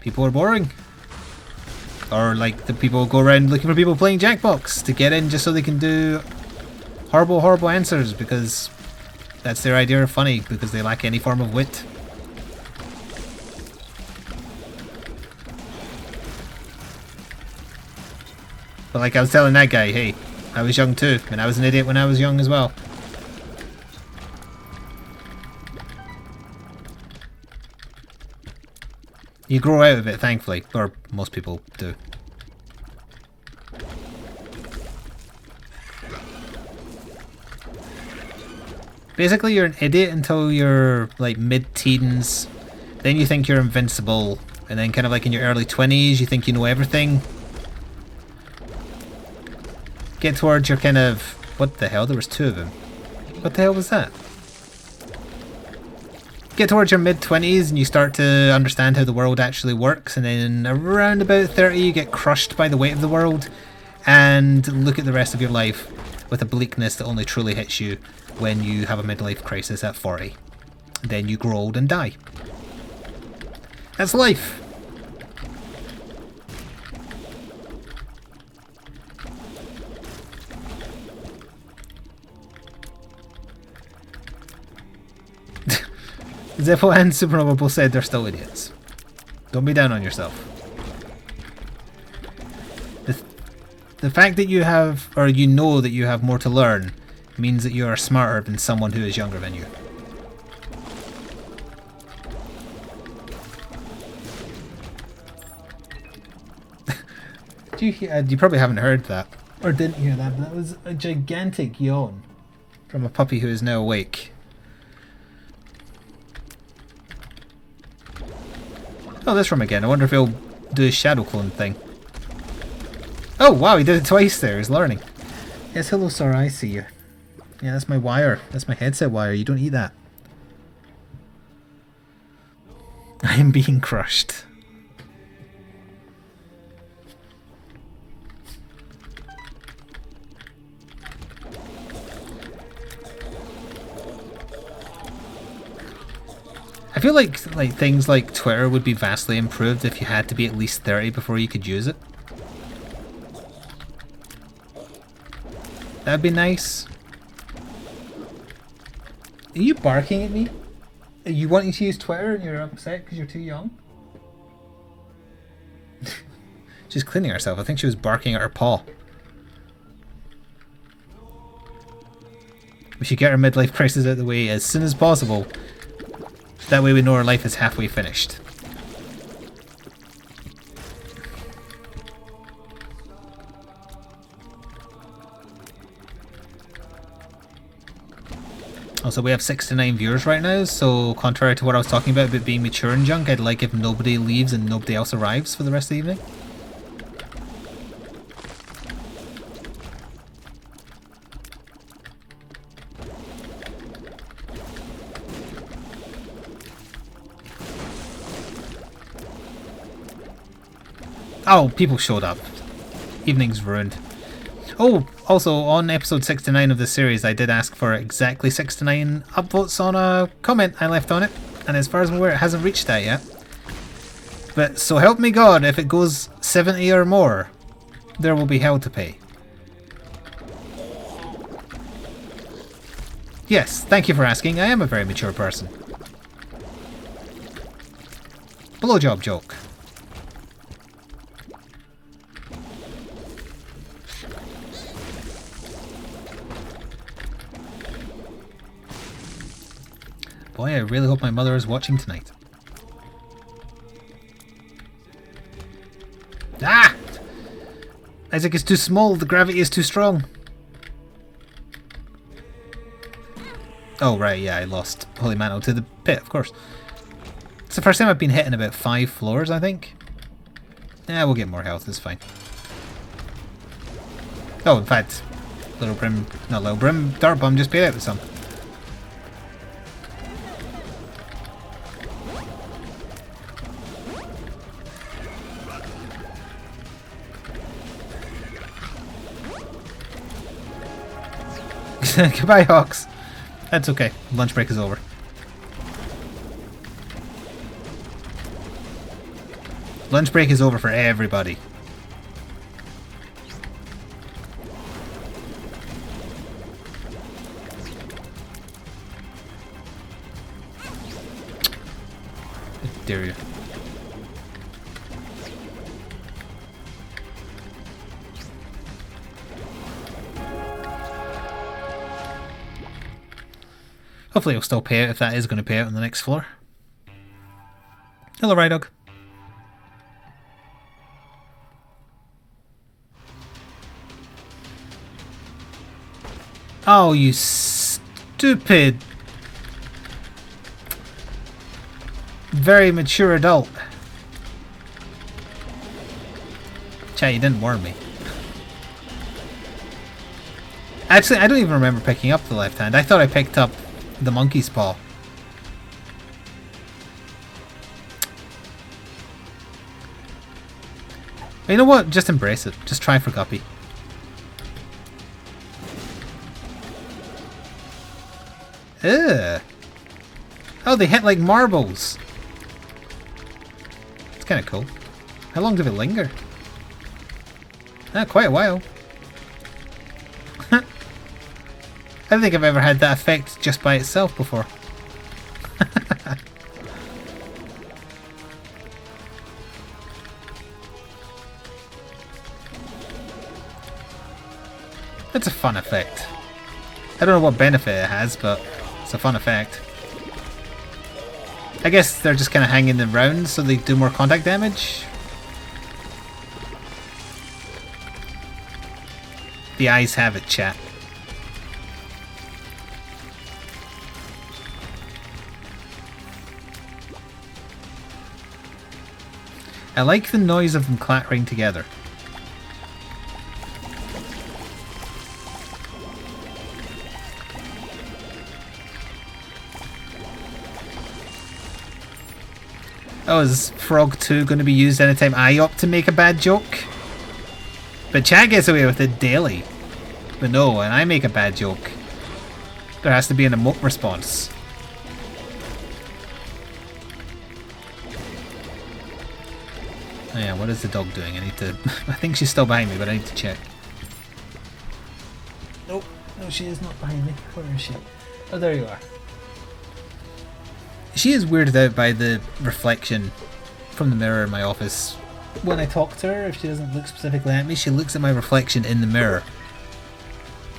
People are boring. Or like the people go around looking for people playing Jackbox to get in just so they can do horrible answers because that's their idea of funny, because they lack any form of wit. But like I was telling that guy, hey, I was young too, and I was an idiot when I was young as well. You grow out of it, thankfully, or most people do. Basically, you're an idiot until you're like mid-teens, then you think you're invincible, and then kind of like in your early 20s, you think you know everything. Get towards your kind of... What the hell? There was two of them. What the hell was that? Get towards your mid-20s and you start to understand how the world actually works, and then around about 30 you get crushed by the weight of the world and look at the rest of your life with a bleakness that only truly hits you when you have a midlife crisis at 40. Then you grow old and die. That's life. Zeppo and Supernova both said they're still idiots. Don't be down on yourself. The fact that you have, or you know that you have more to learn, means that you are smarter than someone who is younger than you. You probably haven't heard that, or didn't hear that, but that was a gigantic yawn from a puppy who is now awake. Oh, this room again. I wonder if he'll do his shadow clone thing. Oh, wow, he did it twice there. He's learning. Yes, hello, sir. I see you. Yeah, that's my wire. That's my headset wire. You don't eat that. I am being crushed. I feel like things like Twitter would be vastly improved if you had to be at least 30 before you could use it. That'd be nice. Are you barking at me? Are you wanting to use Twitter and you're upset because you're too young? She's cleaning herself. I think she was barking at her paw. We should get her midlife crisis out of the way as soon as possible. That way we know our life is halfway finished. Also, we have 69 viewers right now, so contrary to what I was talking about being mature and junk, I'd like if nobody leaves and nobody else arrives for the rest of the evening. Oh, people showed up. Evening's ruined. Oh, also on episode 69 of this series I did ask for exactly 69 upvotes on a comment I left on it, and as far as I'm aware it hasn't reached that yet. But so help me God, if it goes 70 or more, there will be hell to pay. Yes, thank you for asking. I am a very mature person. Blowjob joke. Boy, I really hope my mother is watching tonight. Ah! Isaac is too small, the gravity is too strong. Oh right, yeah, I lost Holy Mantle to the pit, of course. It's the first time I've been hit in about 5 floors, I think. Yeah, we'll get more health, it's fine. Oh, in fact, Little Brim, not Little Brim, Dart Bomb just paid out with some. Goodbye, Hawks. That's okay. Lunch break is over. Lunch break is over for everybody. How dare you? Hopefully it'll still pay out if that is going to pay out on the next floor. Hello, Rydog. Oh, you stupid... very mature adult. Chat, you didn't warn me. Actually, I don't even remember picking up the left hand. I thought I picked up the monkey's paw. But you know what? Just embrace it. Just try for Guppy. Ugh. Oh, they hit like marbles. It's kind of cool. How long do they linger? Ah, quite a while. I don't think I've ever had that effect just by itself before. It's a fun effect. I don't know what benefit it has, but it's a fun effect. I guess they're just kind of hanging around so they do more contact damage. The eyes have it, chat. I like the noise of them clattering together. Oh, is Frog 2 going to be used anytime I opt to make a bad joke? But chat gets away with it daily. But no, when I make a bad joke, there has to be an emote response. Oh yeah, what is the dog doing? I need to... I think she's still behind me, but I need to check. Nope. No, she is not behind me. Where is she? Oh, there you are. She is weirded out by the reflection from the mirror in my office. When I talk to her, if she doesn't look specifically at me, she looks at my reflection in the mirror.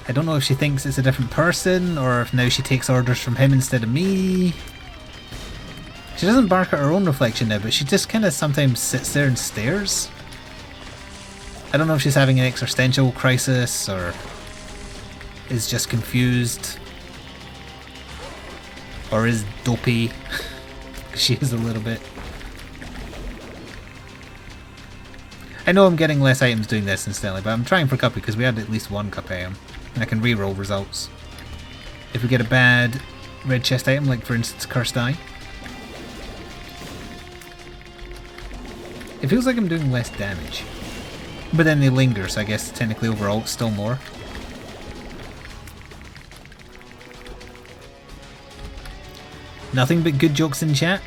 I don't know if she thinks it's a different person, or if now she takes orders from him instead of me. She doesn't bark at her own reflection now, but she just kind of sometimes sits there and stares. I don't know if she's having an existential crisis, or is just confused. Or is dopey. She is a little bit. I know I'm getting less items doing this instantly, but I'm trying for Guppy because we had at least one Gup item. And I can re-roll results. If we get a bad red chest item, like for instance Cursed Eye. It feels like I'm doing less damage. But then they linger, so I guess technically overall it's still more. Nothing but good jokes in chat?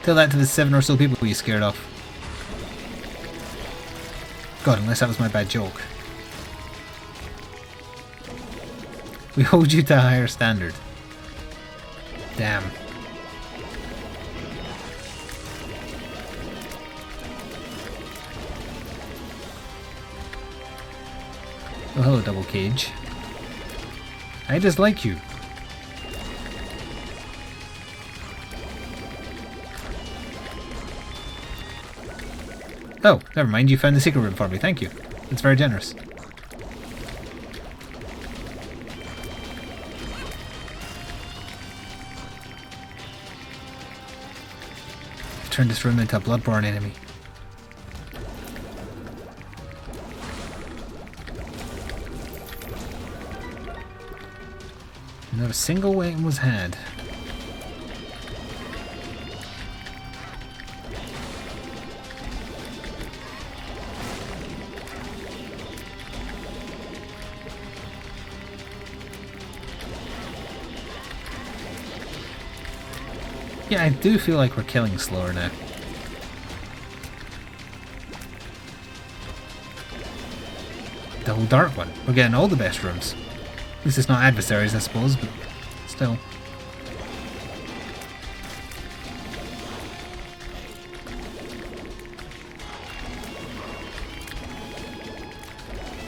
Tell that to the 7 or so people you scared off. God, unless that was my bad joke. We hold you to a higher standard. Damn. Oh, hello, Double Cage. I dislike you. Oh, never mind, you found the secret room for me, thank you. It's very generous. Turn this room into a bloodborne enemy. Not a single weapon was had. Yeah, I do feel like we're killing slower now. The whole dark one. We're getting all the best rooms. At least it's not adversaries, I suppose, but still.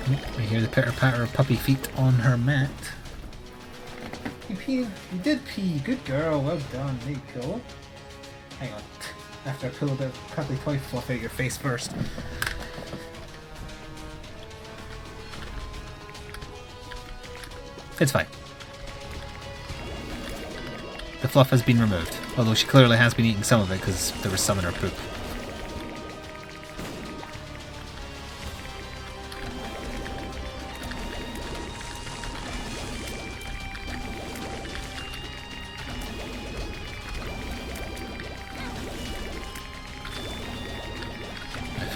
Oh, I hear the pitter-patter of puppy feet on her mat. You peed. You did pee. Good girl. Well done. There you go. Hang on. After I pull a bit of cuddly toy fluff out your face first. It's fine. The fluff has been removed. Although she clearly has been eating some of it because there was some in her poop.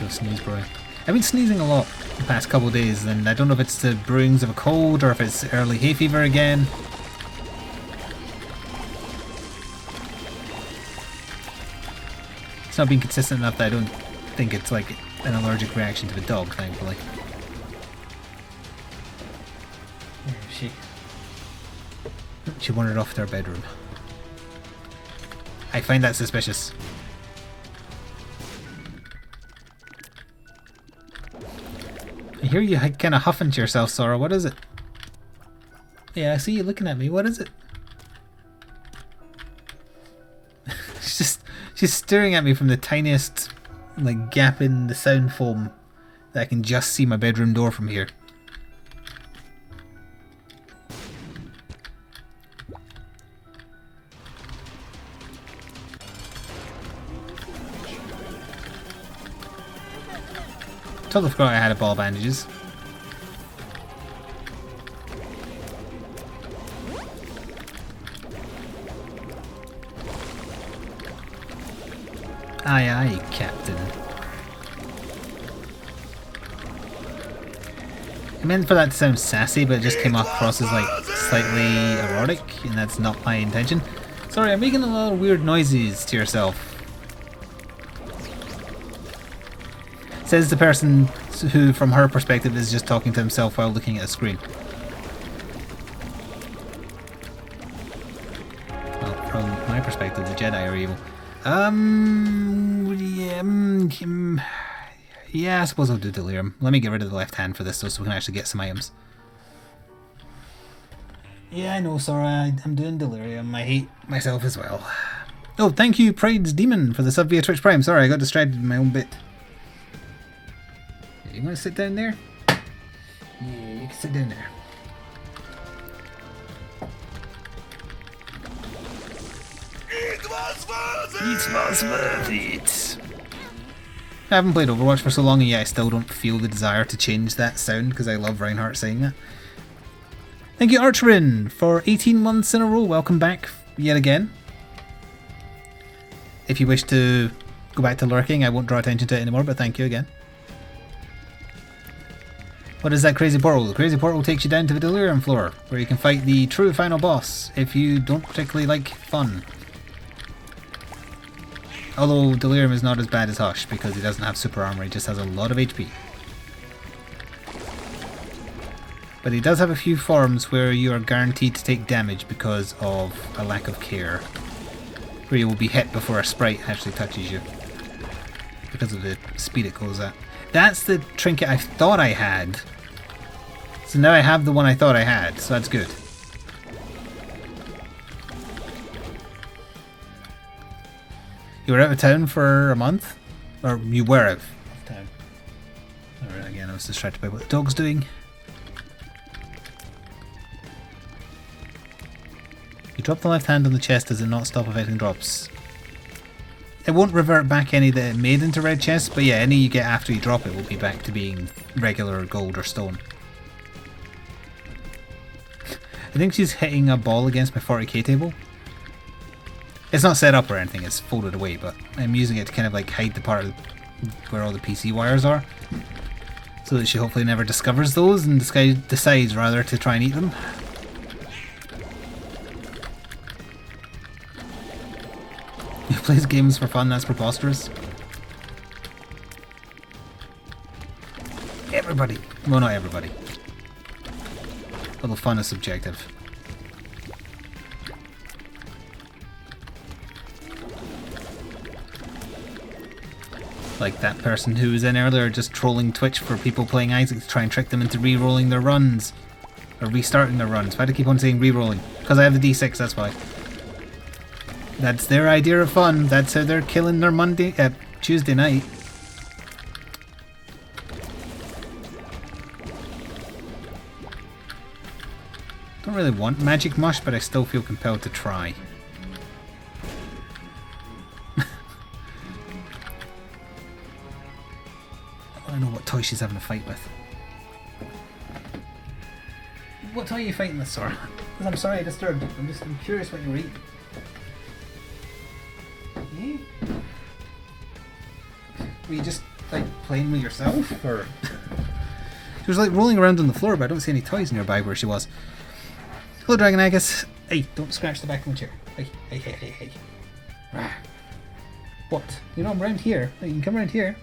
Sneeze brewing. I've been sneezing a lot the past couple of days, and I don't know if it's the brewings of a cold or if it's early hay fever again. It's not being consistent enough that I don't think it's like an allergic reaction to the dog, thankfully. Where is she? She wandered off to her bedroom. I find that suspicious. I hear you kind of huffing to yourself, Sora. What is it? Yeah, I see you looking at me. What is it? She's staring at me from the tiniest like gap in the sound foam that I can just see my bedroom door from here. Totally forgot I had a ball bandages. Aye aye, Captain. I meant for that to sound sassy, but it just came across as like slightly erotic, and that's not my intention. Sorry, I'm making a lot of weird noises to yourself. Says the person who, from her perspective, is just talking to himself while looking at a screen. Well, from my perspective, the Jedi are evil. Yeah, I suppose I'll do Delirium. Let me get rid of the left hand for this so we can actually get some items. Yeah, I know, Sora, I'm doing Delirium. I hate myself as well. Oh, thank you, Pride's Demon, for the sub via Twitch Prime. Sorry, I got distracted in my own bit. You want to sit down there? Yeah, you can sit down there. It was worth it. I haven't played Overwatch for so long, and yet I still don't feel the desire to change that sound because I love Reinhardt saying that. Thank you, Archrin, for 18 months in a row. Welcome back yet again. If you wish to go back to lurking, I won't draw attention to it anymore, but thank you again. What is that crazy portal? The crazy portal takes you down to the Delirium floor, where you can fight the true final boss if you don't particularly like fun. Although Delirium is not as bad as Hush because he doesn't have super armor, he just has a lot of HP. But he does have a few forms where you are guaranteed to take damage because of a lack of care. Where you will be hit before a sprite actually touches you. Because of the speed it goes at. That's the trinket I thought I had. So now I have the one I thought I had, so that's good. You were out of town for a month? Or you were out of town. Alright, again, I was distracted by what the dog's doing. You drop the left hand on the chest, does it not stop affecting drops? It won't revert back any that it made into red chests, but yeah, any you get after you drop it will be back to being regular gold or stone. I think she's hitting a ball against my 40k table. It's not set up or anything, it's folded away, but I'm using it to kind of like hide the part of where all the PC wires are. So that she hopefully never discovers those and decides rather to try and eat them. Who plays games for fun? That's preposterous. Everybody. Well, not everybody. Although fun is subjective. Like that person who was in earlier just trolling Twitch for people playing Isaac to try and trick them into re-rolling their runs. Or restarting their runs. Why do I keep on saying re-rolling? Because I have the D6, that's why. That's their idea of fun. That's how they're killing their Tuesday night. Don't really want magic mush, but I still feel compelled to try. I want to know what toy she's having a fight with. What toy are you fighting with, Sora? I'm sorry I disturbed. I'm curious what you were eating. Were you just like playing with yourself, or? She was like rolling around on the floor, but I don't see any toys nearby where she was. Hello, Dragon Agus. Hey, don't scratch the back of my chair. Hey. What? You know I'm around here. You can come around here.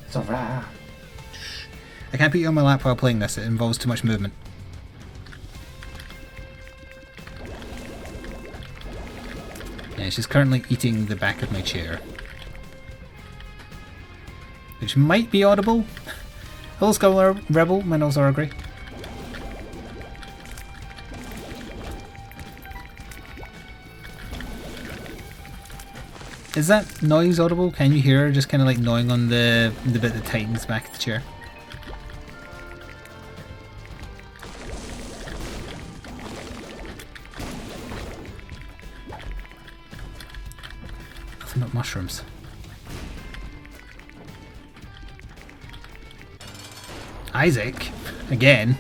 It's alright. I can't put you on my lap while playing this. It involves too much movement. Yeah, she's currently eating the back of my chair. Which might be audible. Hello, Scholar Rebel. My nose are agree. Is that noise audible? Can you hear her just kind of like gnawing on the bit that tightens back of the chair? Nothing but mushrooms. Isaac? Again?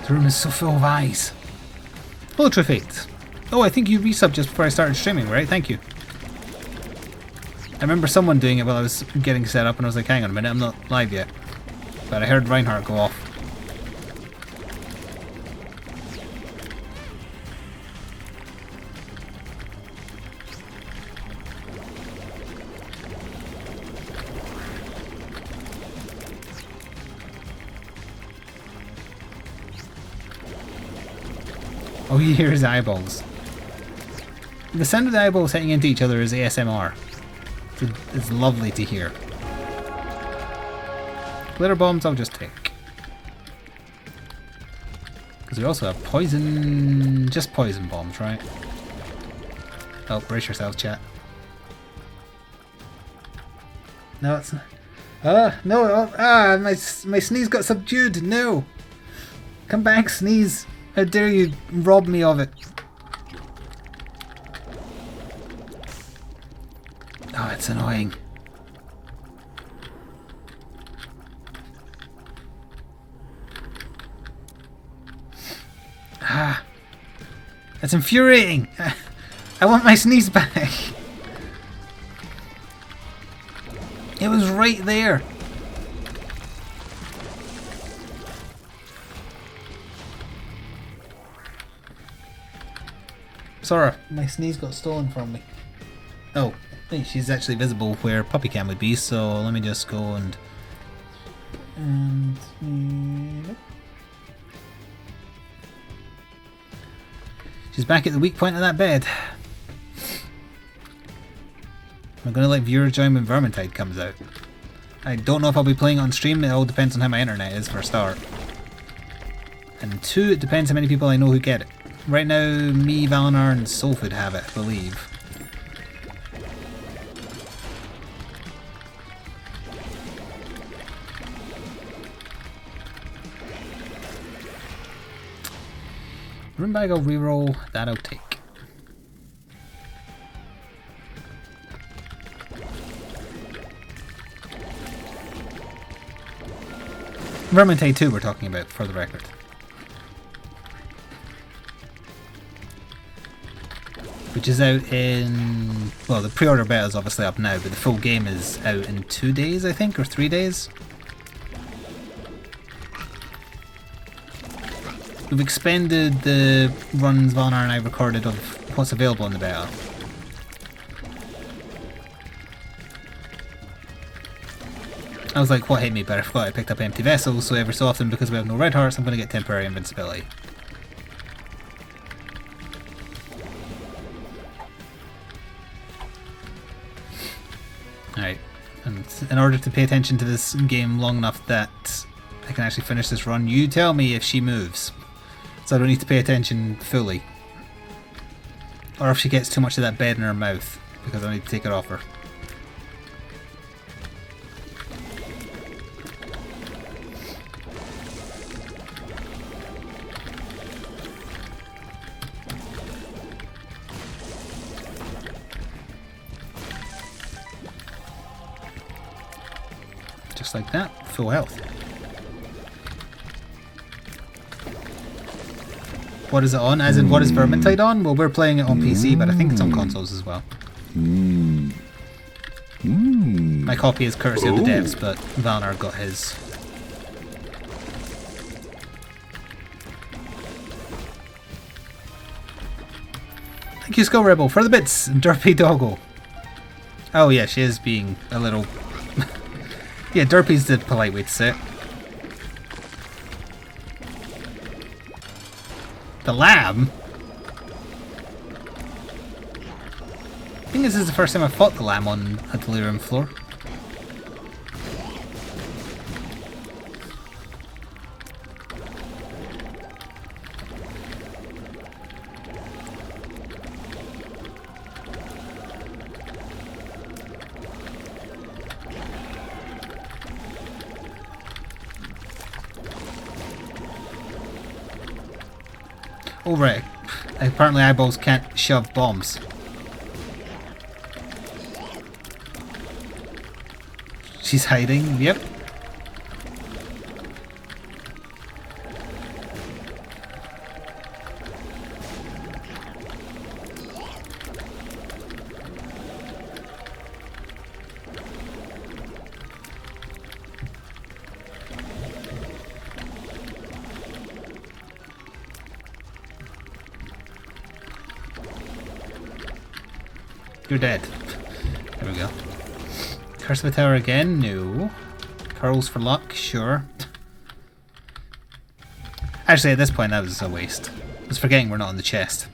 The room is so full of eyes. Hello, Trifate. Oh, I think you resubbed just before I started streaming, right? Thank you. I remember someone doing it while I was getting set up and I was like, hang on a minute, I'm not live yet. But I heard Reinhardt go off. Oh, you hear his eyeballs. The sound of the eyeballs hitting into each other is ASMR. It's lovely to hear. Glitter bombs I'll just take. Because we also have poison... just poison bombs, right? Oh, brace yourself, chat. No, it's... no! My sneeze got subdued! No! Come back, sneeze! How dare you rob me of it? Oh, it's annoying. Ah, that's infuriating. I want my sneeze back. It was right there. Sorry, my sneeze got stolen from me. Oh, hey, she's actually visible where Puppy Cam would be, so let me just go and nope. She's back at the weak point of that bed. I'm gonna let viewers join when Vermintide comes out. I don't know if I'll be playing it on stream, it all depends on how my internet is for a start. And two, it depends how many people I know who get it. Right now, me, Valinar, and Soulfood have it, I believe. Room bag I'll reroll, that I'll take. Vermintide 2 we're talking about, for the record. Which is out in... well, the pre-order beta is obviously up now, but the full game is out in 2 days, I think, or 3 days. We've expanded the runs Valnar and I recorded of what's available in the beta. I was like, what hit me? But I forgot I picked up empty vessels, so every so often, because we have no red hearts, I'm going to get temporary invincibility. Alright, and in order to pay attention to this game long enough that I can actually finish this run, you tell me if she moves. So I don't need to pay attention fully. Or if she gets too much of that bed in her mouth, because I need to take it off her. Just like that, full health. What is it on? As in, what is Vermintide on? Well, we're playing it on PC, but I think it's on consoles as well. My copy is courtesy of the devs, but Valnar got his. Thank you, Skull Rebel, for the bits, Derpy Doggo. Oh yeah, she is being a little... yeah, Derpy's the polite way to say it. The lamb? I think this is the first time I've fought the lamb on a delirium floor. Oh right, apparently eyeballs can't shove bombs. She's hiding, yep. You're dead. There we go. Curse of the Tower again? No. Curls for luck? Sure. Actually, at this point, that was a waste. I was forgetting we're not on the chest.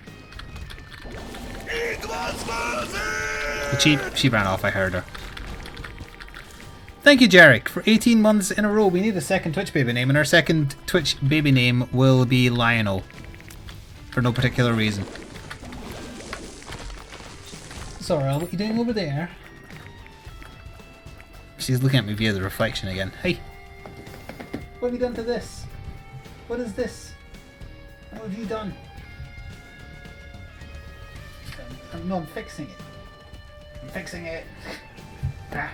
She ran off, I heard her. Thank you, Jarek, for 18 months in a row. We need a second Twitch baby name, and our second Twitch baby name will be Lionel. For no particular reason. Sorrel, what are you doing over there? She's looking at me via the reflection again. Hey! What have you done to this? What is this? What have you done? No, I'm fixing it. I'm fixing it. Ah.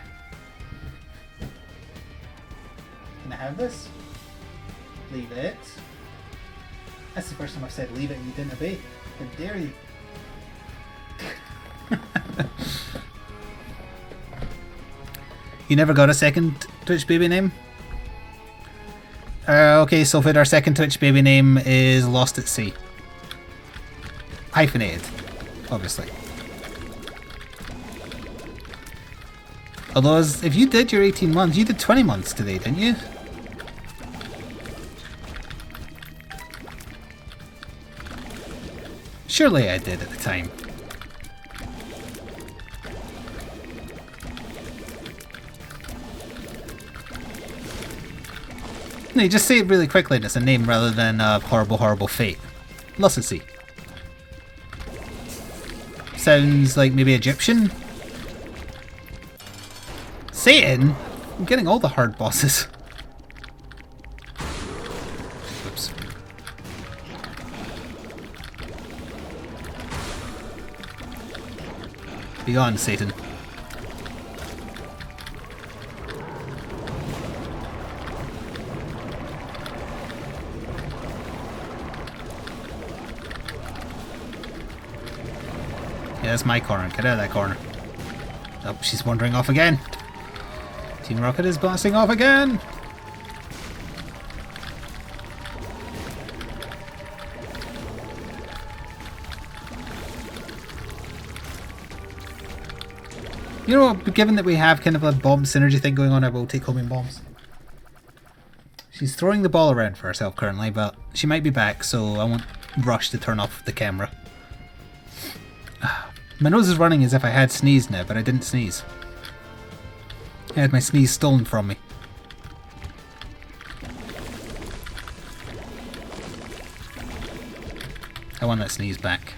Can I have this? Leave it. That's the first time I've said leave it and you didn't obey. How dare you? You never got a second Twitch baby name? Okay, so our second Twitch baby name is Lost at Sea. Hyphenated, obviously. Although, if you did your 18 months, you did 20 months today, didn't you? Surely I did at the time. No, you just say it really quickly and it's a name rather than a horrible, horrible fate. Lost at Sea. Sounds like maybe Egyptian? Satan? I'm getting all the hard bosses. Oops. Be gone, Satan. Yeah, that's my corner. Get out of that corner. Oh, she's wandering off again. Team Rocket is blasting off again. You know what, given that we have kind of a bomb synergy thing going on, I will take homing bombs. She's throwing the ball around for herself currently, but she might be back, so I won't rush to turn off the camera. My nose is running as if I had sneezed now, but I didn't sneeze. I had my sneeze stolen from me. I want that sneeze back.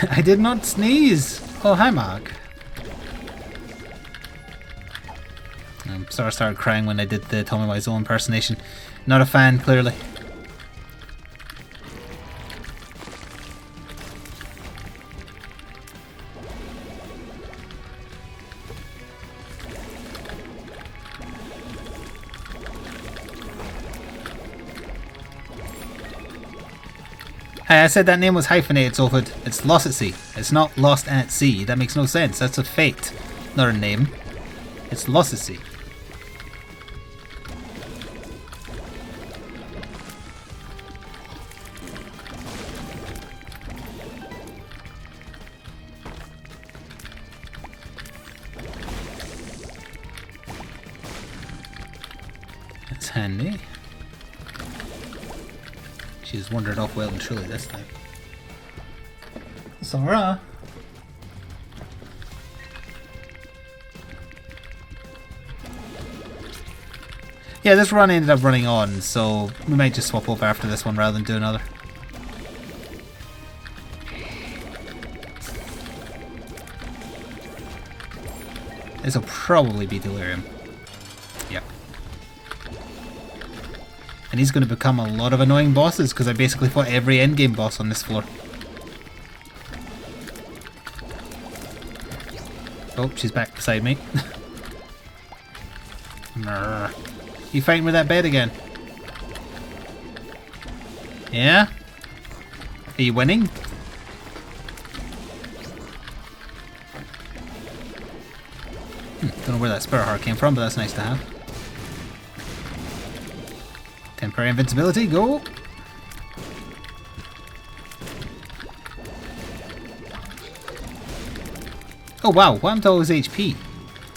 I did not sneeze! Oh, hi Mark. I'm sorry I started crying when I did the Tommy Wiseau impersonation. Not a fan, clearly. I said that name was hyphenated, Salford. It's Lost at Sea. It's not Lost at Sea. That makes no sense. That's a fate, not a name. It's Lost at Sea. That's handy. She's wandered off well and truly this time. Sora! Yeah, this run ended up running on, so we might just swap over after this one rather than do another. This will probably be Delirium. Yep. And he's going to become a lot of annoying bosses because I basically fought every endgame boss on this floor. Oh, she's back beside me. You fighting with that bed again? Yeah? Are you winning? Don't know where that spirit heart came from, but that's nice to have. Temporary invincibility, go! Oh wow, what happened to all his HP?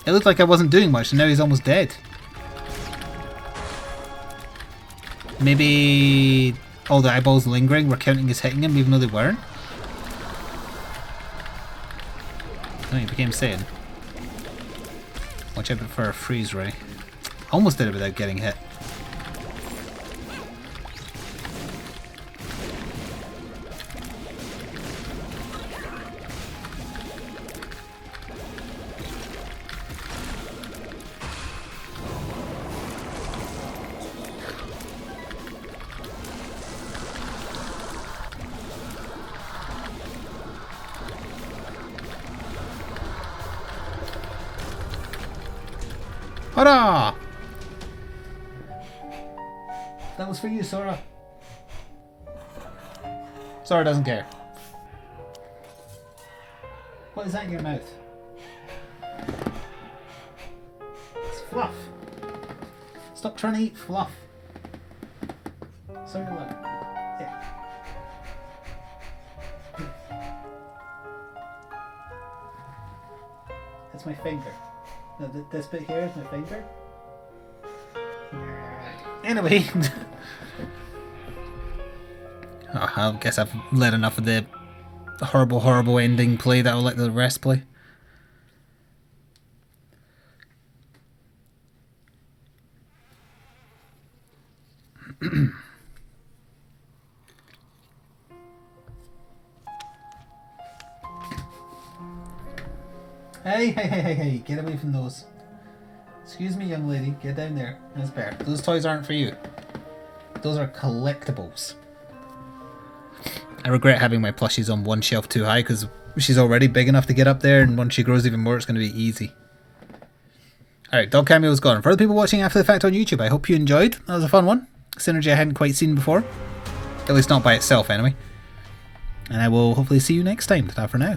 It looked like I wasn't doing much and now he's almost dead. Maybe all the eyeballs lingering were counting as hitting him even though they weren't? Oh, he became sane. Watch out for a freeze ray. Almost did it without getting hit. Hurrah! That was for you, Sora. Sora doesn't care. What is that in your mouth? It's fluff. Stop trying to eat fluff. Sorry, look. Yeah. That's my finger. No, this bit here is my finger. Anyway. Oh, I guess I've let enough of the horrible, horrible ending play that I'll let the rest play. Hey, get away from those. Excuse me, young lady, get down there. That's better. Those toys aren't for you. Those are collectibles. I regret having my plushies on one shelf too high because she's already big enough to get up there, and once she grows even more, it's going to be easy. Alright, dog cameo's gone. For the people watching after the fact on YouTube, I hope you enjoyed. That was a fun one. Synergy I hadn't quite seen before. At least not by itself, anyway. And I will hopefully see you next time. Ta-ta for now.